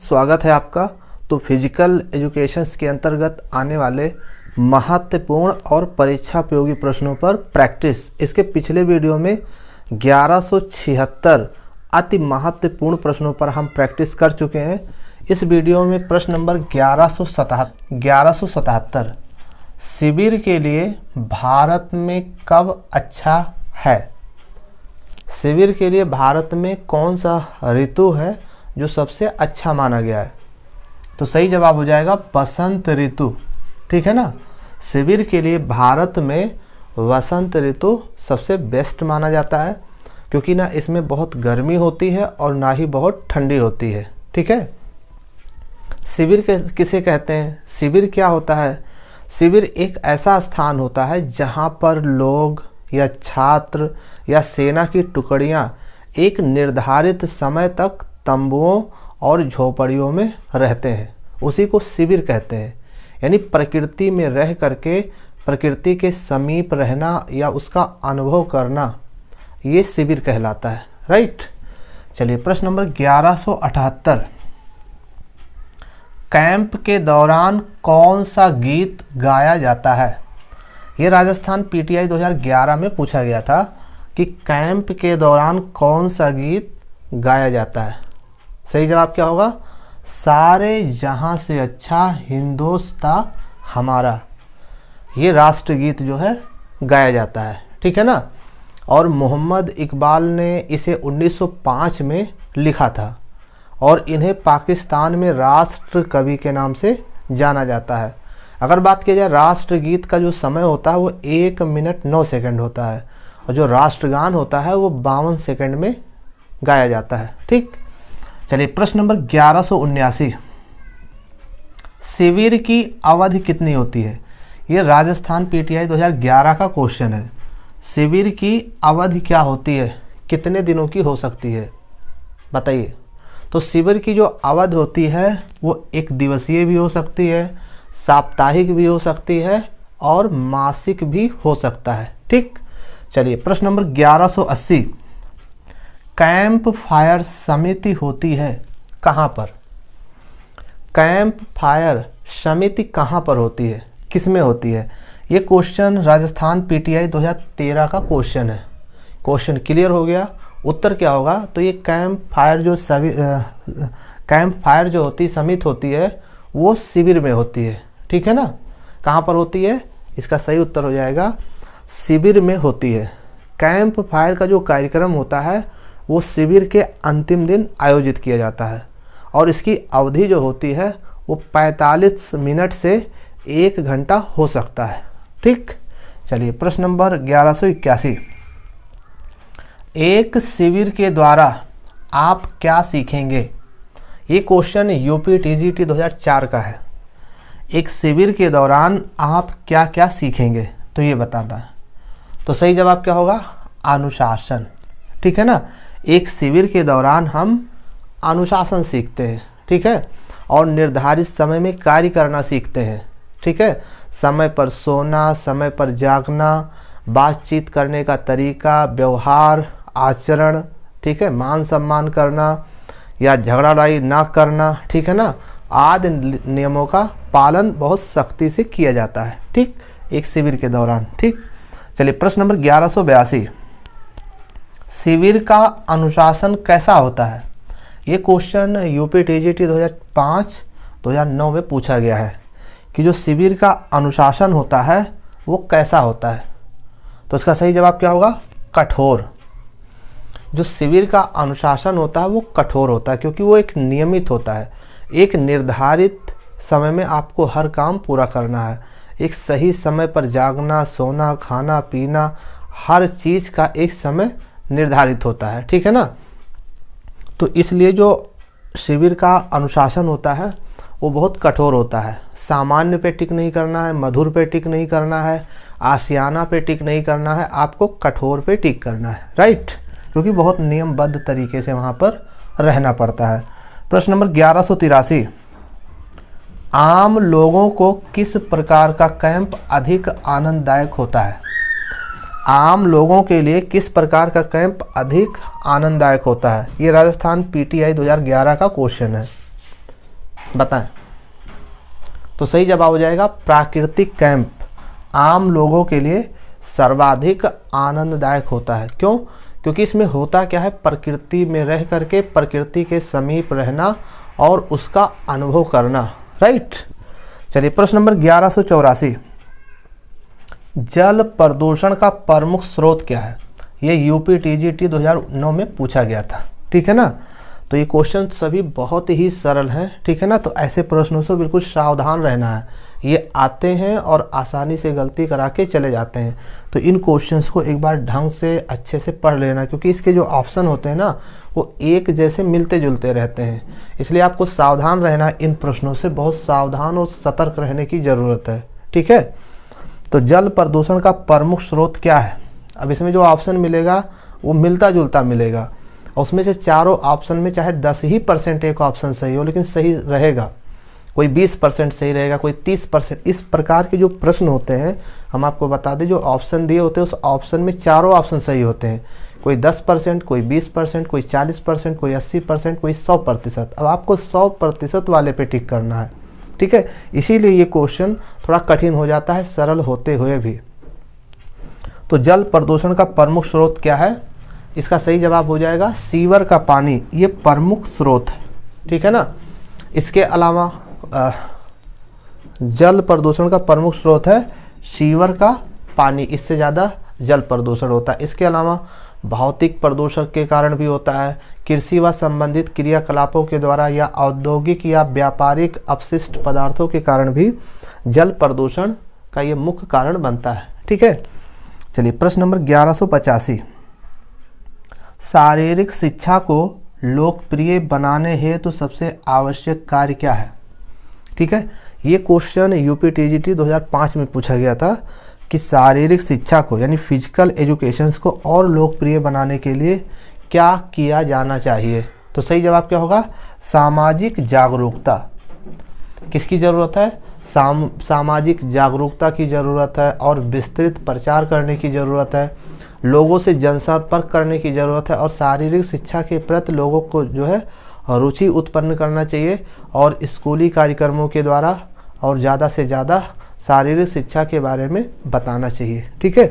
स्वागत है आपका। तो फिजिकल एजुकेशंस के अंतर्गत आने वाले महत्वपूर्ण और परीक्षा उपयोगी प्रश्नों पर प्रैक्टिस, इसके पिछले वीडियो में 1176 अति महत्वपूर्ण प्रश्नों पर हम प्रैक्टिस कर चुके हैं। इस वीडियो में प्रश्न नंबर 1177 शिविर के लिए भारत में कब अच्छा है। शिविर के लिए भारत में कौन सा ऋतु है जो सबसे अच्छा माना गया है। तो सही जवाब हो जाएगा बसंत ऋतु। ठीक है ना। शिविर के लिए भारत में वसंत ऋतु सबसे बेस्ट माना जाता है, क्योंकि ना इसमें बहुत गर्मी होती है और ना ही बहुत ठंडी होती है। ठीक है। शिविर किसे कहते हैं, शिविर क्या होता है। शिविर एक ऐसा स्थान होता है जहाँ पर लोग या छात्र या सेना की टुकड़ियाँ एक निर्धारित समय तक तंबुओं और झोपड़ियों में रहते हैं, उसी को शिविर कहते हैं। यानी प्रकृति में रह करके प्रकृति के समीप रहना या उसका अनुभव करना, ये शिविर कहलाता है। राइट। चलिए प्रश्न नंबर 1178 कैंप के दौरान कौन सा गीत गाया जाता है। ये राजस्थान पीटीआई 2011 में पूछा गया था कि कैंप के दौरान कौन सा गीत गाया जाता है। सही जवाब क्या होगा, सारे जहां से अच्छा हिंदुस्तान हमारा, ये राष्ट्रगीत जो है गाया जाता है। ठीक है ना। और मोहम्मद इकबाल ने इसे 1905 में लिखा था और इन्हें पाकिस्तान में राष्ट्र कवि के नाम से जाना जाता है। अगर बात की जाए राष्ट्रगीत का जो समय होता है वो 1 मिनट 9 सेकंड होता है और जो राष्ट्रगान होता है वो 52 सेकंड में गाया जाता है। ठीक। चलिए प्रश्न नंबर 1179 शिविर की अवधि कितनी होती है। ये राजस्थान पीटीआई 2011 का क्वेश्चन है। शिविर की अवधि क्या होती है, कितने दिनों की हो सकती है, बताइए। तो शिविर की जो अवधि होती है वो 1 दिवसीय भी हो सकती है, साप्ताहिक भी हो सकती है और मासिक भी हो सकता है। ठीक। चलिए प्रश्न नंबर 1180 कैंप फायर समिति होती है कहाँ पर। कैंप फायर समिति कहाँ पर होती है, किस में होती है। ये क्वेश्चन राजस्थान पीटीआई 2013 का क्वेश्चन है। क्वेश्चन क्लियर हो गया। उत्तर क्या होगा, तो ये कैंप फायर जो होती समिति होती है वो शिविर में होती है। ठीक है ना। कहाँ पर होती है, इसका सही उत्तर हो जाएगा शिविर में होती है। कैंप फायर का जो कार्यक्रम होता है वो शिविर के अंतिम दिन आयोजित किया जाता है और इसकी अवधि जो होती है वो 45 मिनट से 1 घंटा हो सकता है। ठीक। चलिए प्रश्न नंबर 1181 एक शिविर के द्वारा आप क्या सीखेंगे। ये क्वेश्चन यूपी टीजीटी 2004 का है। एक शिविर के दौरान आप क्या क्या सीखेंगे, तो ये बताना है। तो सही जवाब क्या होगा, अनुशासन। ठीक है ना। एक शिविर के दौरान हम अनुशासन सीखते हैं। ठीक है। और निर्धारित समय में कार्य करना सीखते हैं। ठीक है। समय पर सोना, समय पर जागना, बातचीत करने का तरीका, व्यवहार, आचरण, ठीक है, मान सम्मान करना या झगड़ा लड़ाई ना करना, ठीक है ना, आदि नियमों का पालन बहुत सख्ती से किया जाता है। ठीक। एक शिविर के दौरान। ठीक। चलिए प्रश्न नंबर 1182 शिविर का अनुशासन कैसा होता है। ये क्वेश्चन यूपी टीजीटी 2005-2009 में पूछा गया है कि जो शिविर का अनुशासन होता है वो कैसा होता है। तो इसका सही जवाब क्या होगा, कठोर। जो शिविर का अनुशासन होता है वो कठोर होता है, क्योंकि वो एक नियमित होता है। एक निर्धारित समय में आपको हर काम पूरा करना है। एक सही समय पर जागना, सोना, खाना पीना, हर चीज़ का एक समय निर्धारित होता है। ठीक है ना। तो इसलिए जो शिविर का अनुशासन होता है वो बहुत कठोर होता है। सामान्य पे टिक नहीं करना है, मधुर पे टिक नहीं करना है, आशियाना पे टिक नहीं करना है, आपको कठोर पे टिक करना है। राइट। क्योंकि बहुत नियमबद्ध तरीके से वहाँ पर रहना पड़ता है। प्रश्न नंबर 1183 आम लोगों को किस प्रकार का कैंप अधिक आनंददायक होता है। आम लोगों के लिए किस प्रकार का कैंप अधिक आनंददायक होता है। ये राजस्थान पीटीआई 2011 का क्वेश्चन है। बताएं। तो सही जवाब हो जाएगा प्राकृतिक कैंप आम लोगों के लिए सर्वाधिक आनंददायक होता है। क्यों? क्योंकि इसमें होता क्या है, प्रकृति में रह करके प्रकृति के समीप रहना और उसका अनुभव करना। राइट। चलिए प्रश्न नंबर 1184, जल प्रदूषण का प्रमुख स्रोत क्या है? ये यूपी टीजीटी 2009 में पूछा गया था। ठीक है ना। तो ये क्वेश्चन सभी बहुत ही सरल हैं। ठीक है ना। तो ऐसे प्रश्नों से बिल्कुल सावधान रहना है, ये आते हैं और आसानी से गलती करा के चले जाते हैं। तो इन क्वेश्चंस को एक बार ढंग से अच्छे से पढ़ लेना, क्योंकि इसके जो ऑप्शन होते हैं ना वो एक जैसे मिलते जुलते रहते हैं, इसलिए आपको सावधान रहना। इन प्रश्नों से बहुत सावधान और सतर्क रहने की ज़रूरत है। ठीक है। तो जल प्रदूषण का प्रमुख स्रोत क्या है? अब इसमें जो ऑप्शन मिलेगा वो मिलता जुलता मिलेगा, और उसमें से चारों ऑप्शन में चाहे 10% एक ऑप्शन सही हो, लेकिन सही रहेगा। कोई 20% सही रहेगा, कोई 30%। इस प्रकार के जो प्रश्न होते हैं, हम आपको बता दें, जो ऑप्शन दिए होते हैं उस ऑप्शन में चारों ऑप्शन सही होते हैं। कोई 10%, कोई 20%, कोई 40%, कोई 80%, कोई 100%। अब आपको 100% वाले पे टिक करना है। ठीक है। इसीलिए ये क्वेश्चन थोड़ा कठिन हो जाता है सरल होते हुए भी। तो जल प्रदूषण का प्रमुख स्रोत क्या है? इसका सही जवाब हो जाएगा सीवर का पानी, ये प्रमुख स्रोत है। ठीक है ना। इसके अलावा जल प्रदूषण का प्रमुख स्रोत है सीवर का पानी, इससे ज़्यादा जल प्रदूषण होता है। इसके अलावा भौतिक प्रदूषण के कारण भी होता है, कृषि व संबंधित क्रियाकलापों के द्वारा या औद्योगिक या व्यापारिक अपशिष्ट पदार्थों के कारण भी जल प्रदूषण का ये मुख्य कारण बनता है। ठीक है। चलिए प्रश्न नंबर 1185, शारीरिक शिक्षा को लोकप्रिय बनाने हेतु सबसे आवश्यक कार्य क्या है? ठीक है। ये क्वेश्चन यूपी टीजीटी 2005 में पूछा गया था कि शारीरिक शिक्षा को यानी फिजिकल एजुकेशंस को और लोकप्रिय बनाने के लिए क्या किया जाना चाहिए? तो सही जवाब क्या होगा? सामाजिक जागरूकता। किसकी ज़रूरत है? सामाजिक जागरूकता की ज़रूरत है, और विस्तृत प्रचार करने की ज़रूरत है, लोगों से जनसंपर्क करने की ज़रूरत है, और शारीरिक शिक्षा के प्रति लोगों को जो है रुचि उत्पन्न करना चाहिए, और स्कूली कार्यक्रमों के द्वारा और ज़्यादा से ज़्यादा शारीरिक शिक्षा के बारे में बताना चाहिए। ठीक है।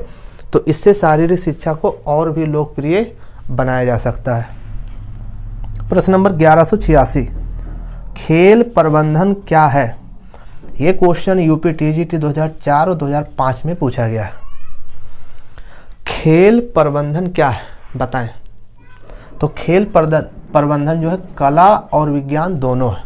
तो इससे शारीरिक शिक्षा को और भी लोकप्रिय बनाया जा सकता है। प्रश्न नंबर 1186, खेल प्रबंधन क्या है? ये क्वेश्चन यूपी टीजीटी 2004 और 2005 में पूछा गया है। खेल प्रबंधन क्या है बताएं। तो खेल प्रबंधन जो है कला और विज्ञान दोनों है।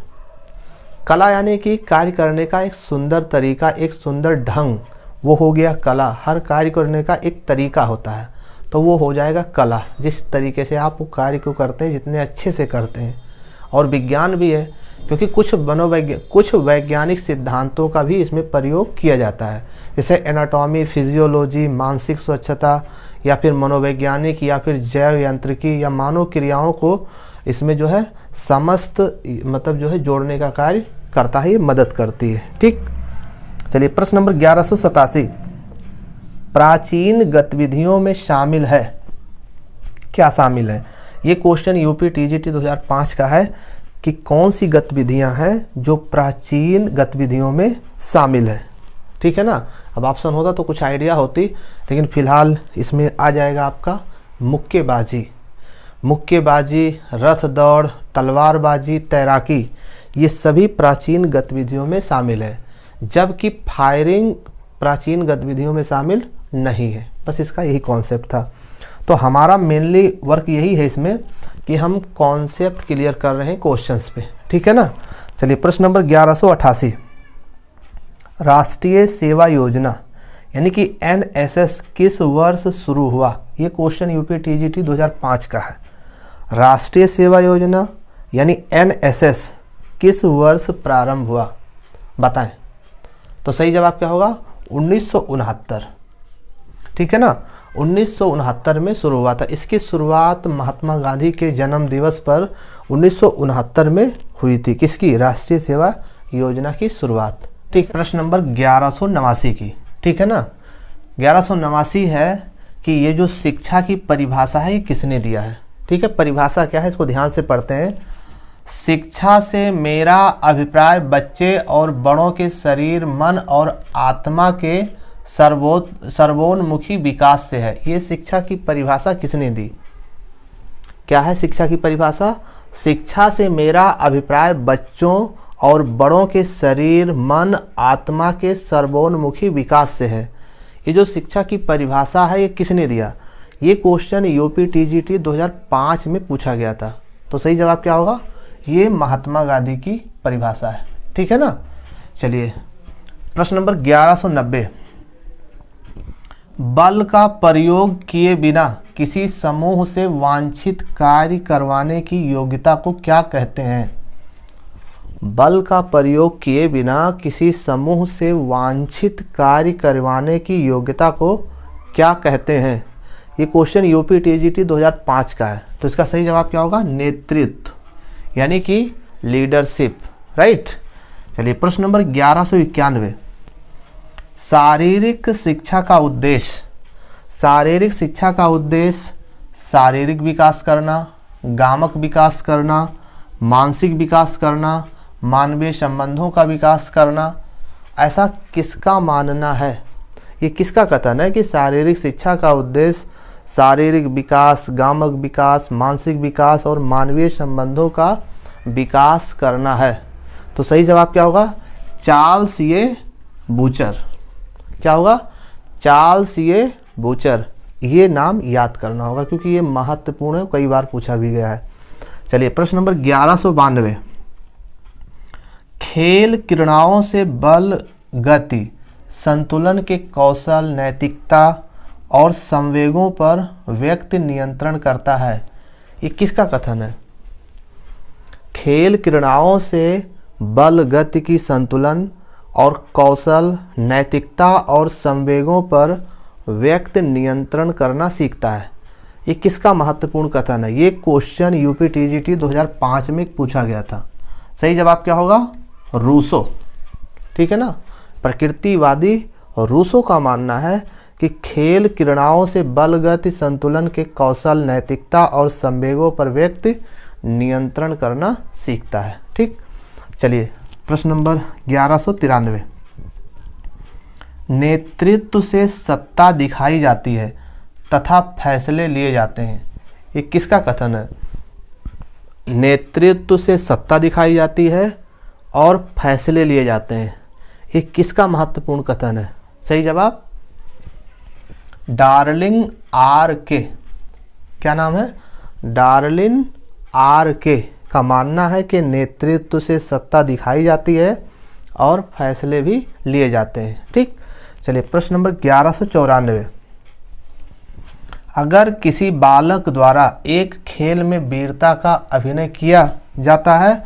कला यानी कि कार्य करने का एक सुंदर तरीका, एक सुंदर ढंग, वो हो गया कला। हर कार्य करने का एक तरीका होता है, तो वो हो जाएगा कला। जिस तरीके से आप वो कार्य को करते हैं, जितने अच्छे से करते हैं। और विज्ञान भी है, क्योंकि कुछ वैज्ञानिक सिद्धांतों का भी इसमें प्रयोग किया जाता है, जैसे एनाटॉमी, फिजियोलॉजी, मानसिक स्वच्छता, या फिर मनोवैज्ञानिक, या फिर जैव यांत्रिकी या मानव क्रियाओं को इसमें जो है समस्त मतलब जो है जोड़ने का कार्य करता है, ये मदद करती है। ठीक। चलिए प्रश्न नंबर 1187, प्राचीन गतिविधियों में शामिल है। क्या शामिल है? ये क्वेश्चन यूपी टीजीटी 2005 का है कि कौन सी गतिविधियां हैं जो प्राचीन गतिविधियों में शामिल है। ठीक है ना। अब ऑप्शन होता तो कुछ आइडिया होती, लेकिन फिलहाल इसमें आ जाएगा आपका मुक्केबाजी, रथ दौड़, तलवारबाजी, तैराकी, ये सभी प्राचीन गतिविधियों में शामिल है, जबकि फायरिंग प्राचीन गतिविधियों में शामिल नहीं है। बस इसका यही कॉन्सेप्ट था। तो हमारा मेनली वर्क यही है इसमें कि हम कॉन्सेप्ट क्लियर कर रहे हैं क्वेश्चंस पे। ठीक है ना। चलिए प्रश्न नंबर 1188, राष्ट्रीय सेवा योजना यानी कि एनएसएस किस वर्ष शुरू हुआ? ये क्वेश्चन यूपी टीजीटी 2005 का है। राष्ट्रीय सेवा योजना यानी एनएसएस किस वर्ष प्रारंभ हुआ बताएं। तो सही जवाब क्या होगा? 1969। ठीक है ना। 1969 में शुरू हुआ था। इसकी शुरुआत महात्मा गांधी के जन्म दिवस पर 1969 में हुई थी। किसकी? राष्ट्रीय सेवा योजना की शुरुआत। ठीक। प्रश्न नंबर 1189 की। ठीक है ना। 1189 है कि ये जो शिक्षा की परिभाषा है ये किसने दिया है। ठीक है। परिभाषा क्या है इसको ध्यान से पढ़ते हैं। शिक्षा से मेरा अभिप्राय बच्चे और बड़ों के शरीर, मन और आत्मा के सर्वोन्मुखी विकास से है। ये शिक्षा की परिभाषा किसने दी? क्या है शिक्षा की परिभाषा? शिक्षा से मेरा अभिप्राय बच्चों और बड़ों के शरीर, मन, आत्मा के सर्वोन्मुखी विकास से है। ये जो शिक्षा की परिभाषा है ये किसने दिया? ये क्वेश्चन यूपी टीजीटी 2005 में पूछा गया था। तो सही जवाब क्या होगा? ये महात्मा गांधी की परिभाषा है। ठीक है ना। चलिए प्रश्न नंबर 1190, बल का प्रयोग किए बिना किसी समूह से वांछित कार्य करवाने की योग्यता को क्या कहते हैं? बल का प्रयोग किए बिना किसी समूह से वांछित कार्य करवाने की योग्यता को क्या कहते हैं? ये क्वेश्चन यूपी टीजीटी 2005 का है। तो इसका सही जवाब क्या होगा? नेतृत्व, यानी कि लीडरशिप। राइट। चलिए प्रश्न नंबर 1191, शारीरिक शिक्षा का उद्देश्य। शारीरिक शिक्षा का उद्देश्य शारीरिक विकास करना, गामक विकास करना, मानसिक विकास करना, मानवीय संबंधों का विकास करना, ऐसा किसका मानना है? ये किसका कथन है कि शारीरिक शिक्षा का उद्देश्य शारीरिक विकास, गामक विकास, मानसिक विकास और मानवीय संबंधों का विकास करना है? तो सही जवाब क्या होगा? चार्ल्स ए बूचर। क्या होगा? चार्ल्स ए बूचर। ये नाम याद करना होगा क्योंकि ये महत्वपूर्ण है, कई बार पूछा भी गया है। चलिए प्रश्न नंबर 1192, खेल क्रीड़ाओं से बल, गति, संतुलन के कौशल, नैतिकता और संवेगों पर व्यक्ति नियंत्रण करता है। ये किसका कथन है? खेल क्रीड़ाओं से बल, गति की संतुलन और कौशल, नैतिकता और संवेगों पर व्यक्ति नियंत्रण करना सीखता है। ये किसका महत्वपूर्ण कथन है? ये क्वेश्चन यूपी टीजीटी 2005 में पूछा गया था। सही जवाब क्या होगा? रूसो। ठीक है ना। प्रकृतिवादी रूसो का मानना है कि खेल क्रीड़ाओं से बल, गति, संतुलन के कौशल, नैतिकता और संवेगों पर व्यक्ति नियंत्रण करना सीखता है। ठीक। चलिए प्रश्न नंबर 1193, नेतृत्व से सत्ता दिखाई जाती है तथा फैसले लिए जाते हैं। ये किसका कथन है? नेतृत्व से सत्ता दिखाई जाती है और फैसले लिए जाते हैं। ये किसका महत्वपूर्ण कथन है? सही जवाब डार्लिंग आर के। क्या नाम है? डार्लिन आर के का मानना है कि नेतृत्व से सत्ता दिखाई जाती है और फैसले भी लिए जाते हैं। ठीक। चलिए प्रश्न नंबर 1194, अगर किसी बालक द्वारा एक खेल में वीरता का अभिनय किया जाता है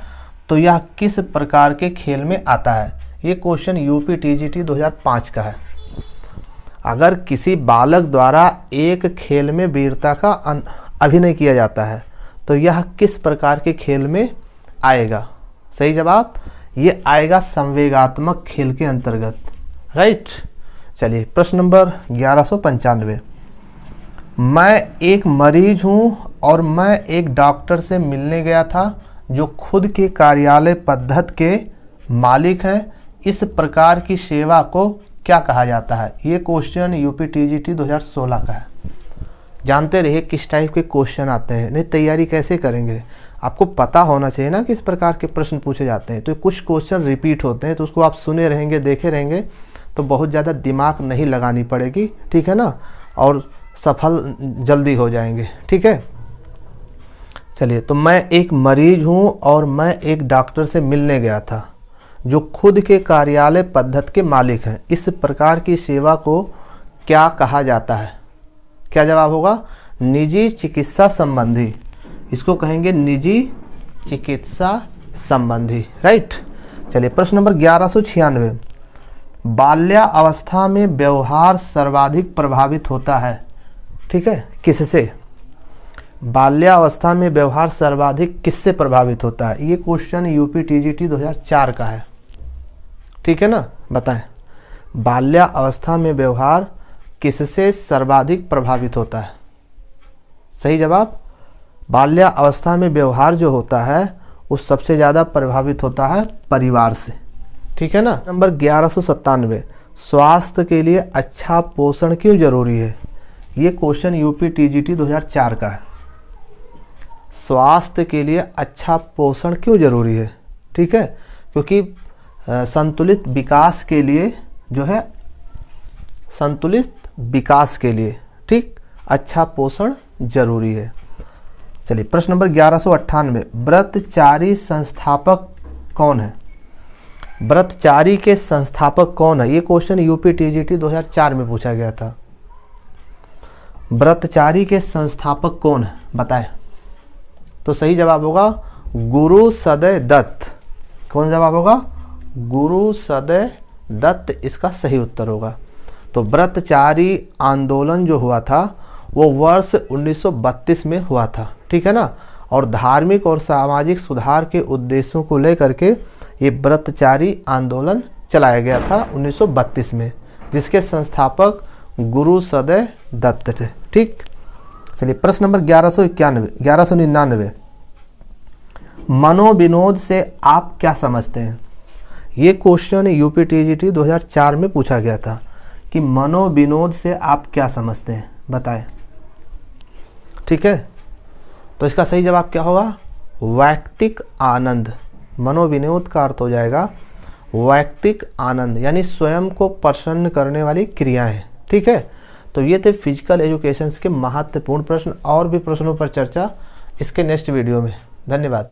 तो यह किस प्रकार के खेल में आता है? ये क्वेश्चन यूपी टीजीटी 2005 का है। अगर किसी बालक द्वारा एक खेल में वीरता का अभिनय किया जाता है तो यह किस प्रकार के खेल में आएगा? सही जवाब ये आएगा संवेगात्मक खेल के अंतर्गत। राइट। चलिए प्रश्न नंबर 1195, मैं एक मरीज हूँ और मैं एक डॉक्टर से मिलने गया था जो खुद के कार्यालय पद्धति के मालिक हैं। इस प्रकार की सेवा को क्या कहा जाता है? ये क्वेश्चन यूपी टीजीटी 2016 का है। जानते रहिए किस टाइप के क्वेश्चन आते हैं, नहीं तैयारी कैसे करेंगे? आपको पता होना चाहिए ना किस प्रकार के प्रश्न पूछे जाते हैं। तो कुछ क्वेश्चन रिपीट होते हैं तो उसको आप सुने रहेंगे, देखे रहेंगे तो बहुत ज़्यादा दिमाग नहीं लगानी पड़ेगी। ठीक है ना। और सफल जल्दी हो जाएंगे। ठीक है। चलिए तो मैं एक मरीज हूँ और मैं एक डॉक्टर से मिलने गया था जो खुद के कार्यालय पद्धति के मालिक हैं। इस प्रकार की सेवा को क्या कहा जाता है? क्या जवाब होगा? निजी चिकित्सा संबंधी। इसको कहेंगे निजी चिकित्सा संबंधी। राइट। चलिए प्रश्न नंबर 1196, बाल्यावस्था में व्यवहार सर्वाधिक प्रभावित होता है। ठीक है। किससे? बाल्यावस्था में व्यवहार सर्वाधिक किससे प्रभावित होता है? ये क्वेश्चन यूपी टीजीटी 2004 का है। ठीक है ना। बताएं बाल्यावस्था में व्यवहार किससे सर्वाधिक प्रभावित होता है? सही जवाब बाल्यावस्था में व्यवहार जो होता है वो सबसे ज़्यादा प्रभावित होता है परिवार से। ठीक है ना। नंबर 1197, स्वास्थ्य के लिए अच्छा पोषण क्यों जरूरी है? ये क्वेश्चन यूपी टीजीटी 2004 का है। स्वास्थ्य के लिए अच्छा पोषण क्यों जरूरी है? ठीक है, क्योंकि संतुलित विकास के लिए जो है, संतुलित विकास के लिए ठीक अच्छा पोषण जरूरी है। चलिए प्रश्न नंबर 1198, व्रतचारी संस्थापक कौन है? व्रतचारी के संस्थापक कौन है? ये क्वेश्चन यूपी टीजीटी 2004 में पूछा गया था। व्रतचारी के संस्थापक कौन है बताएं। तो सही जवाब होगा गुरु सदय दत्त। कौन जवाब होगा? गुरु सदय दत्त इसका सही उत्तर होगा। तो व्रतचारी आंदोलन जो हुआ था वो वर्ष 1932 में हुआ था। ठीक है ना। और धार्मिक और सामाजिक सुधार के उद्देश्यों को लेकर के ये व्रतचारी आंदोलन चलाया गया था 1932 में, जिसके संस्थापक गुरु सदय दत्त थे। ठीक। चलिए प्रश्न नंबर 1199, मनोविनोद से आप क्या समझते हैं? ये क्वेश्चन यूपी टीजीटी 2004 में पूछा गया था कि मनोविनोद से आप क्या समझते हैं बताएं। ठीक है, तो इसका सही जवाब क्या होगा? वैयक्तिक आनंद। मनोविनोद का अर्थ हो जाएगा वैयक्तिक आनंद, यानी स्वयं को प्रसन्न करने वाली क्रियाएं। ठीक है, तो ये थे फिजिकल एजुकेशन के महत्वपूर्ण प्रश्न। और भी प्रश्नों पर चर्चा इसके नेक्स्ट वीडियो में। धन्यवाद।